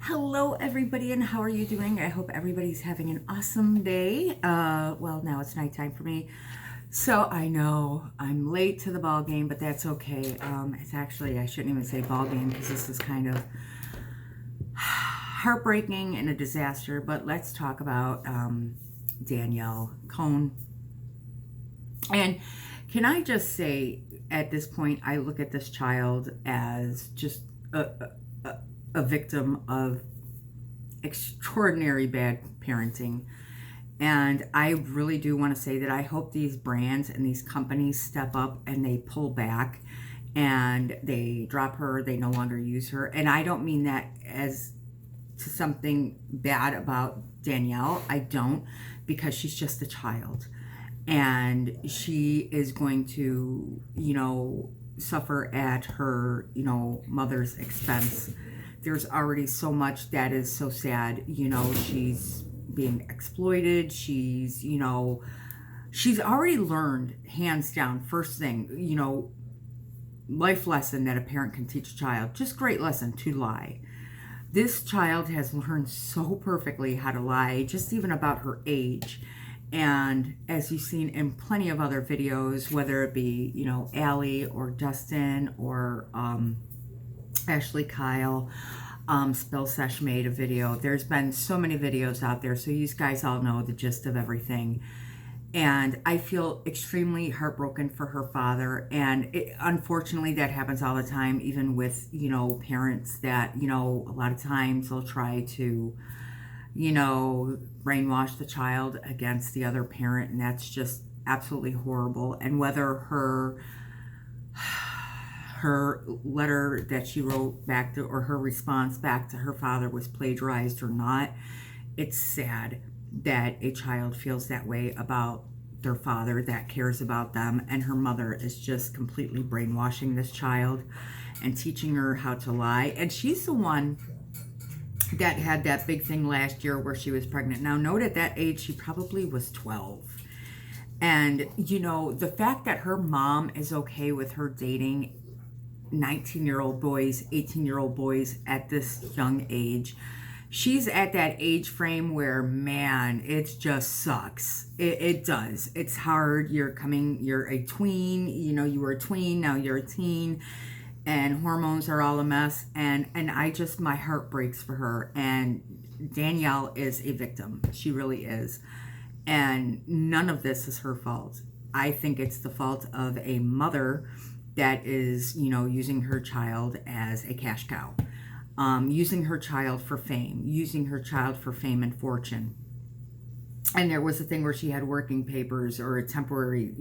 Hello, everybody, and how are you doing? I hope everybody's having an awesome day. Well, now it's nighttime for me, so I know I'm late to the ball game, but that's okay. It's actually, I shouldn't even say ball game because this is kind of heartbreaking and a disaster. But let's talk about Danielle Cohn. And can I just say, at this point, I look at this child as just a victim of extraordinary bad parenting. And I really do want to say that I hope these brands and these companies step up and they pull back and they drop her, they no longer use her. And I don't mean that as to something bad about Danielle. I don't, because she's just a child. And she is going to, suffer at her, mother's expense. There's already so much that is so sad. She's being exploited. She's already learned, hands down, first thing, life lesson that a parent can teach a child. Just great lesson, to lie. This child has learned so perfectly how to lie, just even about her age. And as you've seen in plenty of other videos, whether it be, Allie or Dustin or Ashley Kyle, Spill Sesh made a video. There's been so many videos out there, so you guys all know the gist of everything. And I feel extremely heartbroken for her father. And unfortunately, that happens all the time, even with, parents that, a lot of times they'll try to, brainwash the child against the other parent. And that's just absolutely horrible. And whether her letter that she wrote back to, or her response back to her father, was plagiarized or not, it's sad that a child feels that way about their father that cares about them, and her mother is just completely brainwashing this child and teaching her how to lie. And she's the one that had that big thing last year where she was pregnant. Now, note at that age, she probably was 12. And, the fact that her mom is okay with her dating 19-year-old boys, 18-year-old boys at this young age, she's at that age frame where, man, it just sucks. It does. It's hard. You're a tween, you were a tween, now you're a teen, and hormones are all a mess. And my heart breaks for her. And Danielle is a victim. She really is. And none of this is her fault. I think it's the fault of a mother that is, using her child as a cash cow, using her child for fame, and fortune. And there was a thing where she had working papers or a temporary,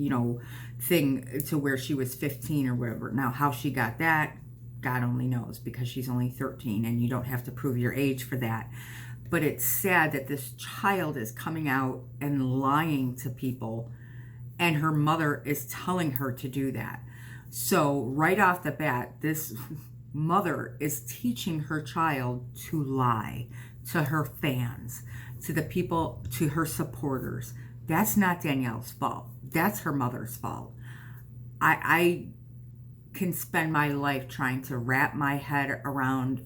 thing to where she was 15 or whatever. Now, how she got that, God only knows, because she's only 13 and you don't have to prove your age for that. But it's sad that this child is coming out and lying to people, and her mother is telling her to do that. So right off the bat, this mother is teaching her child to lie to her fans, to the people, to her supporters. That's not Danielle's fault. That's her mother's fault. I can spend my life trying to wrap my head around,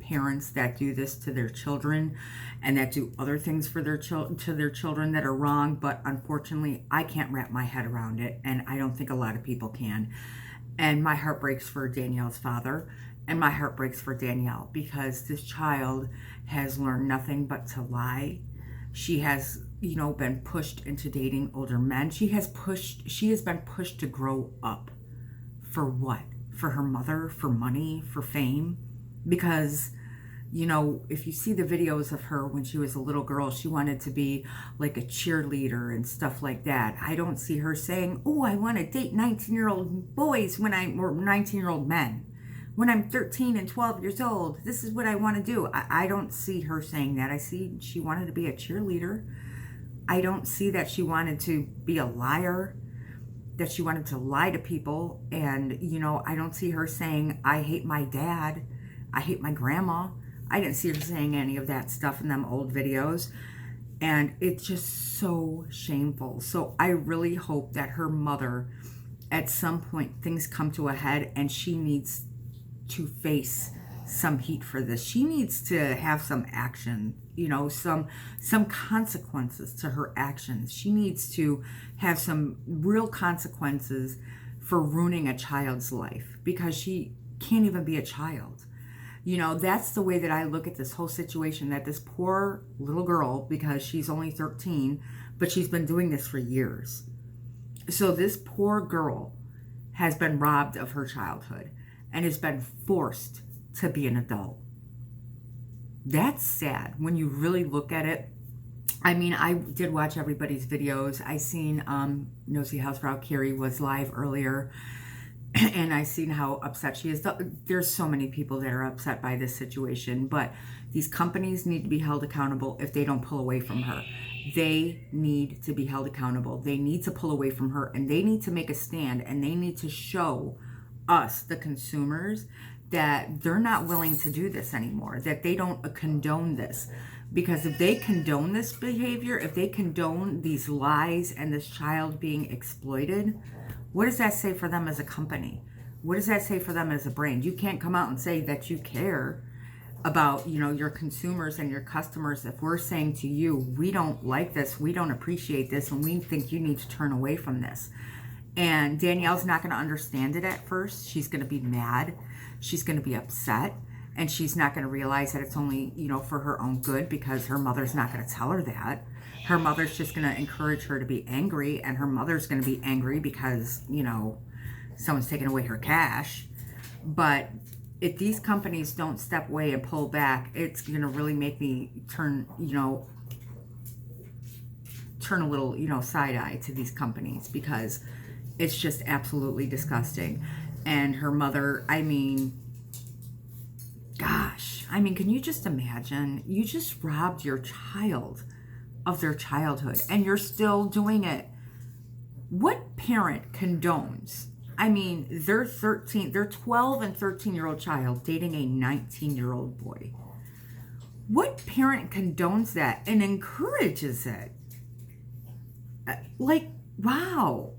parents that do this to their children and that do other things for their children that are wrong. But unfortunately, I can't wrap my head around it, and I don't think a lot of people can. And my heart breaks for Danielle's father, and my heart breaks for Danielle, because this child has learned nothing but to lie. She has, been pushed into dating older men. She has been pushed to grow up. For what? For her mother? For money? For fame? Because, if you see the videos of her when she was a little girl, she wanted to be like a cheerleader and stuff like that. I don't see her saying, oh, I want to date 19-year-old boys or 19-year-old men. When I'm 13 and 12 years old, this is what I want to do. I don't see her saying that. I see she wanted to be a cheerleader. I don't see that she wanted to be a liar, that she wanted to lie to people. And, I don't see her saying, I hate my dad, I hate my grandma. I didn't see her saying any of that stuff in them old videos. And it's just so shameful. So I really hope that her mother, at some point, things come to a head and she needs to face some heat for this. She needs to have some action, some consequences to her actions. She needs to have some real consequences for ruining a child's life, because she can't even be a child. That's the way that I look at this whole situation, that this poor little girl, because she's only 13, but she's been doing this for years. So this poor girl has been robbed of her childhood and has been forced to be an adult. That's sad when you really look at it. I mean, I did watch everybody's videos. I seen Nosy Housebrow Carrie was live earlier, and I seen how upset she is. There's so many people that are upset by this situation, but these companies need to be held accountable if they don't pull away from her. They need to be held accountable. They need to pull away from her, and they need to make a stand, and they need to show us, the consumers, that they're not willing to do this anymore, that they don't condone this. Because if they condone this behavior, if they condone these lies and this child being exploited, what does that say for them as a company? What does that say for them as a brand? You can't come out and say that you care about, your consumers and your customers if we're saying to you, we don't like this, we don't appreciate this, and we think you need to turn away from this. And Danielle's not going to understand it at first. She's going to be mad. She's going to be upset. And she's not going to realize that it's only, for her own good, because her mother's not going to tell her that. Her mother's just going to encourage her to be angry, and her mother's going to be angry because, someone's taking away her cash. But if these companies don't step away and pull back, it's going to really make me turn a little, side eye to these companies, because it's just absolutely disgusting. And her mother, gosh, can you just imagine? You just robbed your child of their childhood, and you're still doing it. What parent condones? They're 12 and 13-year-old child dating a 19-year-old boy. What parent condones that and encourages it? Wow.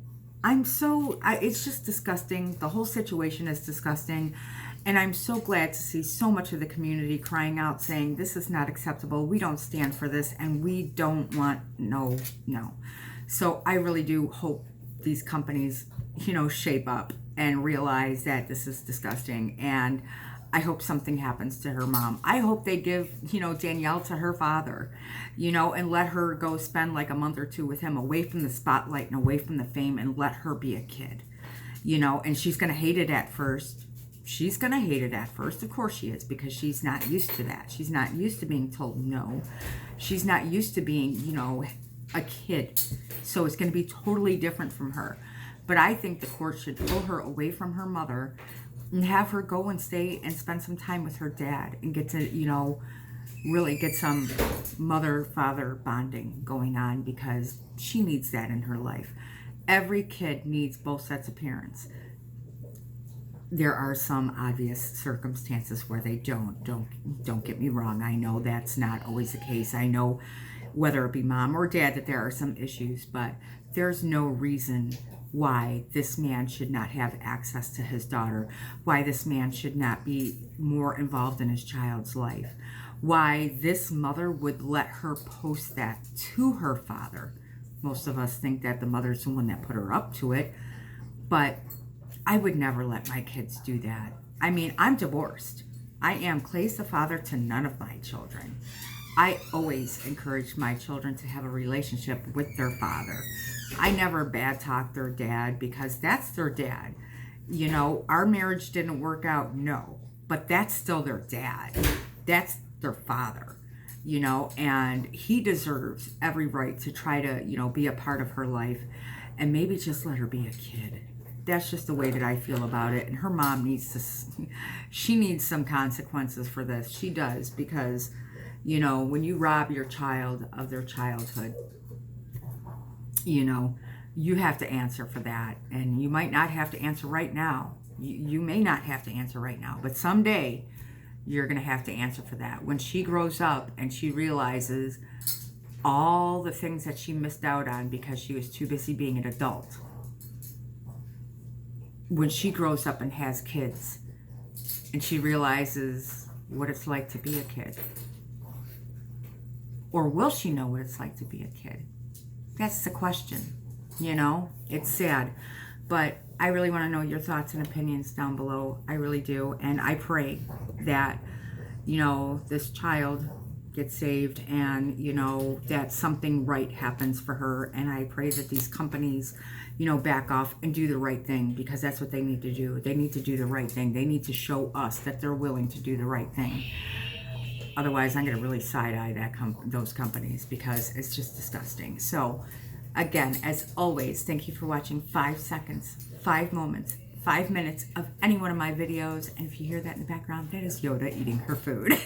It's just disgusting. The whole situation is disgusting. And I'm so glad to see so much of the community crying out, saying, this is not acceptable. We don't stand for this, and we don't want, no. So I really do hope these companies, shape up and realize that this is disgusting. And I hope something happens to her mom. I hope they give, Danielle to her father, and let her go spend like a month or two with him, away from the spotlight and away from the fame, and let her be a kid, and she's going to hate it at first. She's going to hate it at first. Of course she is, because she's not used to that. She's not used to being told no. She's not used to being, a kid. So it's going to be totally different from her. But I think the court should pull her away from her mother and have her go and stay and spend some time with her dad and get to, really get some mother-father bonding going on, because she needs that in her life. Every kid needs both sets of parents. There are some obvious circumstances where they don't get me wrong. I know that's not always the case. I know, whether it be mom or dad, that there are some issues, but there's no reason why this man should not have access to his daughter, why this man should not be more involved in his child's life, why this mother would let her post that to her father. Most of us think that the mother's the one that put her up to it, but I would never let my kids do that. I'm divorced. I am Clay's the father to none of my children. I always encourage my children to have a relationship with their father. I never bad talk their dad, because that's their dad. Our marriage didn't work out, no, but that's still their dad. That's their father, and he deserves every right to try to, be a part of her life, and maybe just let her be a kid. That's just the way that I feel about it. And her mom she needs some consequences for this. She does, because, when you rob your child of their childhood, you have to answer for that. And you might not have to answer right now. You may not have to answer right now, but someday you're going to have to answer for that. When she grows up and she realizes all the things that she missed out on because she was too busy being an adult. When she grows up and has kids, and she realizes what it's like to be a kid. Or will she know what it's like to be a kid? That's the question. You know, it's sad. But I really want to know your thoughts and opinions down below. I really do. And I pray that, you know, this child gets saved and, you know, that something right happens for her. And I pray that these companies, you know, back off and do the right thing, because that's what they need to do. They need to do the right thing. They need to show us that they're willing to do the right thing. Otherwise, I'm going to really side-eye those companies, because it's just disgusting. So, again, as always, thank you for watching 5 seconds, 5 moments, 5 minutes of any one of my videos. And if you hear that in the background, that is Yoda eating her food.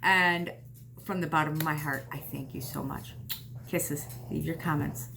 And from the bottom of my heart, I thank you so much. Kisses. Leave your comments.